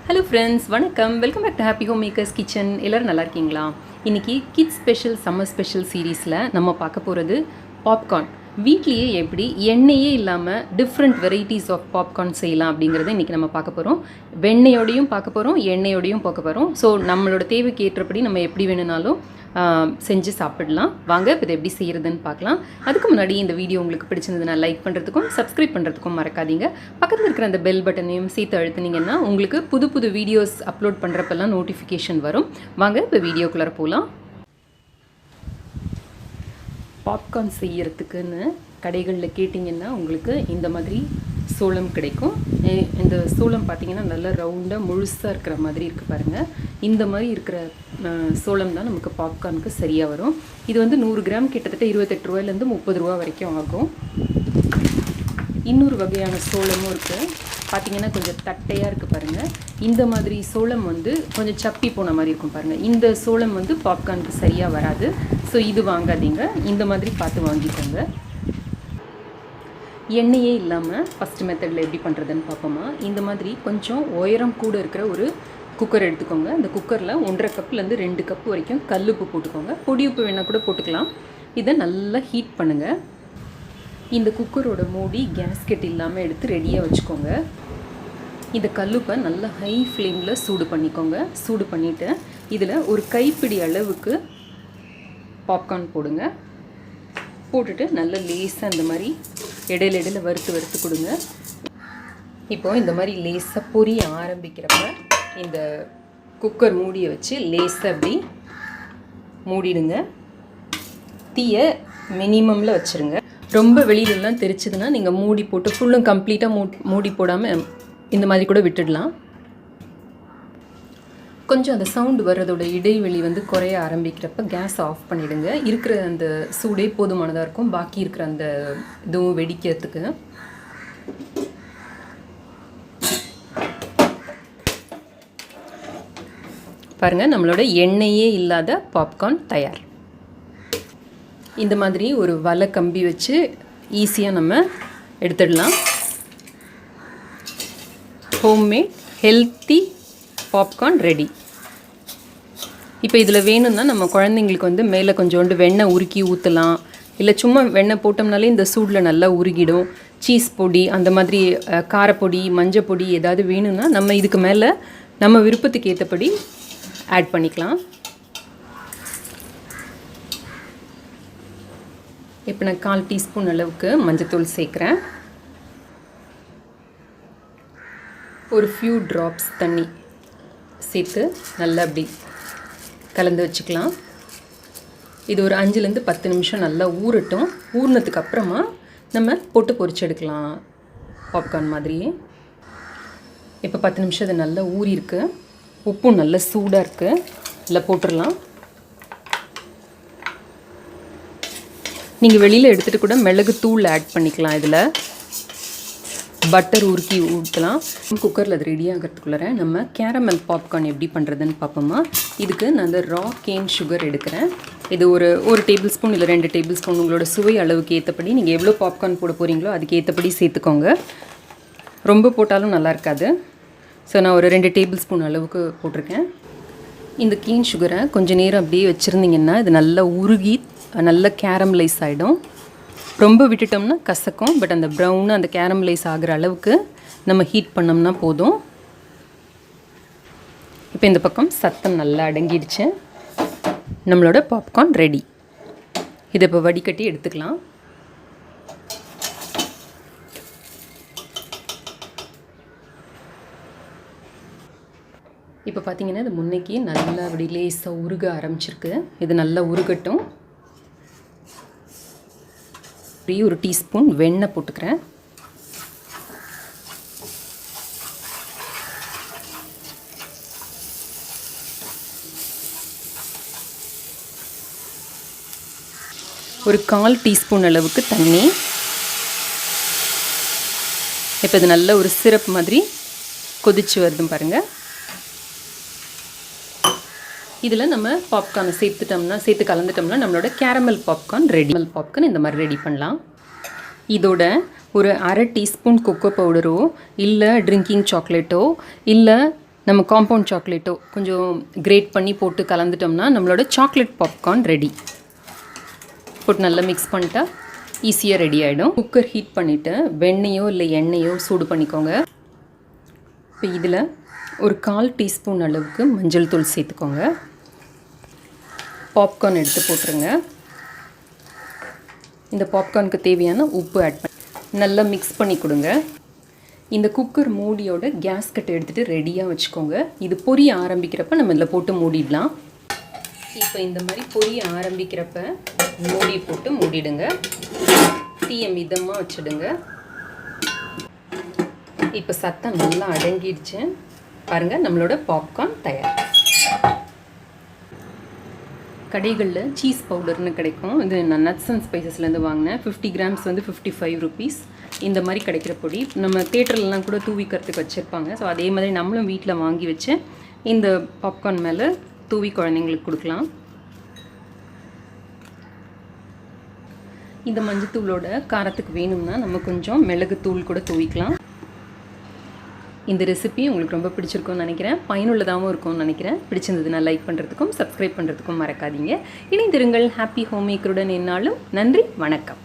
Hello friends, வணக்கம். Welcome back to Happy Home Makers kitchen. எல்லோரும் நல்லா இருக்கீங்களா? இன்றைக்கி கிட்ஸ் ஸ்பெஷல் சம்மர் ஸ்பெஷல் சீரீஸில் நம்ம பார்க்க போகிறது பாப்கார்ன். வீட்லேயே எப்படி எண்ணெயே இல்லாமல் டிஃப்ரெண்ட் வெரைட்டிஸ் ஆஃப் பாப்கார்ன் செய்யலாம் அப்படிங்கிறத இன்றைக்கி நம்ம பார்க்க போகிறோம். வெண்ணெயோடையும் பார்க்க போகிறோம், எண்ணெயோடையும் பார்க்க போகிறோம். ஸோ நம்மளோட தேவைக்கு ஏற்றபடி நம்ம எப்படி வேணுனாலும் செஞ்சு சாப்பிடலாம். வாங்க இப்போ இதை எப்படி செய்கிறதுன்னு பார்க்கலாம். அதுக்கு முன்னாடி இந்த வீடியோ உங்களுக்கு பிடிச்சிருந்ததுன்னா லைக் பண்ணுறதுக்கும் சப்ஸ்கிரைப் பண்ணுறதுக்கும் மறக்காதீங்க. பக்கத்தில் இருக்கிற அந்த பெல் பட்டனையும் சேர்த்து அழுத்துனீங்கன்னா உங்களுக்கு புது புது வீடியோஸ் அப்லோட் பண்ணுறப்பெல்லாம் நோட்டிஃபிகேஷன் வரும். வாங்க இப்போ வீடியோக்குள்ளே போகலாம். பாப்கார்ன் செய்யறதுக்குன்னு கடைகளில் கேட்டிங்கன்னா உங்களுக்கு இந்த மாதிரி சோளம் கிடைக்கும். இந்த சோளம் பார்த்திங்கன்னா நல்லா ரவுண்டாக முழுசாக இருக்கிற மாதிரி இருக்குது பாருங்கள். இந்த மாதிரி இருக்கிற சோளம் தான் நமக்கு பாப்கார்னுக்கு சரியாக வரும். இது வந்து 100 கிராம் கிட்டத்தட்ட 28 ரூபாயிலேருந்து 30 ரூபா வரைக்கும் ஆகும். இன்னொரு வகையான சோளமும் இருக்குது. பார்த்திங்கன்னா கொஞ்சம் தட்டையாக இருக்குது பாருங்கள். இந்த மாதிரி சோளம் வந்து கொஞ்சம் சப்பி போன மாதிரி இருக்கும் பாருங்கள். இந்த சோளம் வந்து பாப்கார்னுக்கு சரியாக வராது. ஸோ இது வாங்காதீங்க, இந்த மாதிரி பார்த்து வாங்கிக்கோங்க. எண்ணெயே இல்லாமல் ஃபஸ்ட்டு மெத்தடில் எப்படி பண்ணுறதுன்னு பார்ப்போமா. இந்த மாதிரி கொஞ்சம் உயரம் கூட இருக்கிற ஒரு குக்கர் எடுத்துக்கோங்க. அந்த குக்கரில் 1.5 கப்லேருந்து 2 கப் வரைக்கும் கல்லுப்பு போட்டுக்கோங்க. பொடி உப்பு வேணால் கூட போட்டுக்கலாம். இதை நல்லா ஹீட் பண்ணுங்கள். இந்த குக்கரோட மூடி கேஸ்கெட் இல்லாமல் எடுத்து ரெடியாக வச்சுக்கோங்க. இந்த கல்லுப்பை நல்லா ஹை ஃப்ளேமில் சூடு பண்ணிக்கோங்க. சூடு பண்ணிவிட்டு இதில் ஒரு கைப்பிடி அளவுக்கு பாப்கார்ன் போடுங்க. போட்டுட்டு நல்லா லேசாக இந்த மாதிரி இடையில வறுத்து கொடுங்க. இப்போது இந்த மாதிரி லேசாக பொரிய ஆரம்பிக்கிறப்ப இந்த குக்கர் மூடியை வச்சு லேசாக அப்படி மூடிடுங்க. தீயை மினிமமில் வச்சுருங்க. ரொம்ப வெளியிலலாம் தெரிச்சதுன்னா நீங்கள் மூடி போட்டு ஃபுல்லும் கம்ப்ளீட்டாக மூடி போடாமல் இந்த மாதிரி கூட விட்டுடலாம். கொஞ்சம் அந்த சவுண்டு வர்றதோட இடைவெளி வந்து குறைய ஆரம்பிக்கிறப்ப கேஸ் ஆஃப் பண்ணிவிடுங்க. இருக்கிற அந்த சூடே போதுமானதாக இருக்கும். பாக்கி இருக்கிற அந்த இதுவும் வெடிக்கிறதுக்கு. பாருங்கள், நம்மளோட எண்ணெயே இல்லாத பாப்கார்ன் தயார். இந்த மாதிரி ஒரு வலை கம்பி வச்சு ஈஸியாக நம்ம எடுத்துடலாம். Homemade healthy popcorn ready. இப்போ இதில் வேணும்னா நம்ம குழந்தைங்களுக்கு வந்து மேலே கொஞ்சோண்டு வெண்ணெய் உருக்கி ஊற்றலாம். இல்லை சும்மா வெண்ணெய் போட்டோம்னாலே இந்த சூடில் நல்லா உருகிடும். சீஸ் பொடி, அந்த மாதிரி காரப்பொடி, மஞ்சள் பொடி ஏதாவது வேணும்னா நம்ம இதுக்கு மேலே நம்ம விருப்பத்துக்கு ஏற்றபடி ஆட் பண்ணிக்கலாம். இப்போ நான் 1/4 டீஸ்பூன் அளவுக்கு மஞ்சத்தூள் சேர்க்குறேன். ஒரு ஃபியூ ட்ராப்ஸ் தண்ணி சேர்த்து நல்லா அப்படி கலந்து வச்சுக்கலாம். இது ஒரு 5லேருந்து 10 நிமிஷம் நல்லா ஊறட்டும். ஊறினதுக்கு அப்புறமா நம்ம போட்டு பொரிச்சு எடுக்கலாம் பாப்கார்ன் மாதிரியே. இப்போ 10 நிமிஷம் இது நல்லா ஊறிருக்கு. உப்பும் நல்லா சூடாக இருக்குது. இல்லை போட்டுடலாம். நீங்கள் வெளியில் எடுத்துகிட்டு கூட மிளகு தூள் ஆட் பண்ணிக்கலாம். இதில் பட்டர் உருக்கி ஊற்றலாம். குக்கரில் அது ரெடி ஆகிறதுக்குள்ளே நம்ம கேரமல் பாப்கார்ன் எப்படி பண்ணுறதுன்னு பார்ப்போமா. இதுக்கு நான் அந்த ரா கேன் சுகர் எடுக்கிறேன். இது ஒரு டேபிள் ஸ்பூன் இல்லை 2 டேபிள் ஸ்பூன் உங்களோட சுவை அளவுக்கு ஏற்றபடி நீங்கள் எவ்வளோ பாப்கார்ன் போட போகிறீங்களோ அதுக்கு ஏற்றபடி சேர்த்துக்கோங்க. ரொம்ப போட்டாலும் நல்லா இருக்காது. ஸோ நான் ஒரு 2 டேபிள் ஸ்பூன் அளவுக்கு போட்டிருக்கேன். இந்த கேன் சுகரை கொஞ்சம் நேரம் அப்படியே வச்சுருந்திங்கன்னா இது நல்லா உருகி நல்லா கேரமலைஸ் ஆகிடும். ரொம்ப விட்டுட்டோம்னா கசக்கும். பட் அந்த ப்ரௌனு அந்த கேரமலைஸ் ஆகிற அளவுக்கு நம்ம ஹீட் பண்ணோம்னா போதும். இப்போ இந்த பக்கம் சத்தம் நல்லா அடங்கிடுச்சு. நம்மளோட பாப்கார்ன் ரெடி. இதை இப்போ வடிகட்டி எடுத்துக்கலாம். இப்போ பார்த்தீங்கன்னா இது முன்னைக்கு நல்லா அப்படி லேசாக உருக ஆரம்பிச்சிருக்கு. இது நல்லா உருகட்டும். ஒரு டீஸ்பூன் வெண்ணெய் போட்டுக்கிறேன். ஒரு 1/4 டீஸ்பூன் அளவுக்கு தண்ணி. இப்போ இது நல்ல ஒரு சிரப் மாதிரி கொதிச்சு வருதும் பாருங்கள். இதில் நம்ம பாப்கார்னை சேர்த்து கலந்துட்டோம்னா நம்மளோட கேரமல் பாப்கார்ன் ரெடி. பாப்கார்ன் இந்த மாதிரி ரெடி பண்ணலாம். இதோட ஒரு 1/2 டீஸ்பூன் கொக்கோ பவுடரோ இல்லை ட்ரிங்கிங் சாக்லேட்டோ இல்லை நம்ம காம்பவுண்ட் சாக்லேட்டோ கொஞ்சம் கிரேட் பண்ணி போட்டு கலந்துட்டோம்னா நம்மளோட சாக்லேட் பாப்கார்ன் ரெடி. போட்டு நல்லா மிக்ஸ் பண்ணிட்டா ஈஸியாக ரெடி ஆகிடும். குக்கர் ஹீட் பண்ணிவிட்டு வெண்ணெயோ இல்லை எண்ணெயோ சூடு பண்ணிக்கோங்க. இப்போ இதில் ஒரு 1/4 டீஸ்பூன் அளவுக்கு மஞ்சள் தூள் சேர்த்துக்கோங்க. பாப்கார்ன் எடுத்து போட்டுருங்க. இந்த பாப்கார்னுக்கு தேவையான உப்பு ஆட் பண்ணி நல்லா மிக்ஸ் பண்ணி கொடுங்க. இந்த குக்கர் மூடியோட கேஸ்கட் எடுத்துகிட்டு ரெடியாக வச்சுக்கோங்க. இது பொரிய ஆரம்பிக்கிறப்ப நம்ம இதில் போட்டு மூடிடலாம். இப்போ இந்த மாதிரி பொரிய ஆரம்பிக்கிறப்ப மூடி போட்டு மூடிடுங்க. தீயை மிதமாக வச்சுடுங்க. இப்போ சத்தம் நல்லா அடங்கிடுச்சு. பாருங்கள், நம்மளோட பாப்கார்ன் தயார். கடைகளில் சீஸ் பவுடர்னு கிடைக்கும். இது நான் நட்ஸ் அண்ட் ஸ்பைசஸ்லேருந்து வாங்கினேன். 50 கிராம்ஸ் வந்து 55 ருபீஸ். இந்த மாதிரி கிடைக்கிற பொடி நம்ம தேட்டர்லாம் கூட தூவிக்கிறதுக்கு வச்சுருப்பாங்க. ஸோ அதே மாதிரி நம்மளும் வீட்டில் வாங்கி வச்சு இந்த பாப்கார்ன் மேலே தூவி குழந்தைங்களுக்கு கொடுக்கலாம். இந்த மஞ்சத்தூளோட காரத்துக்கு வேணும்னா நம்ம கொஞ்சம் மிளகுத்தூள் கூட தூவிக்கலாம். இந்த ரெசிபி உங்களுக்கு ரொம்ப பிடிச்சிருக்கும்னு நினைக்கிறேன். பயனுள்ளதாகவும் இருக்கும்னு நினைக்கிறேன். பிடிச்சிருந்ததுன்னா லைக் பண்ணுறதுக்கும் சப்ஸ்கிரைப் பண்ணுறதுக்கும் மறக்காதீங்க. இணைந்திருங்கள். ஹாப்பி ஹோம் மேக்கருடன் என்னாலும். நன்றி, வணக்கம்.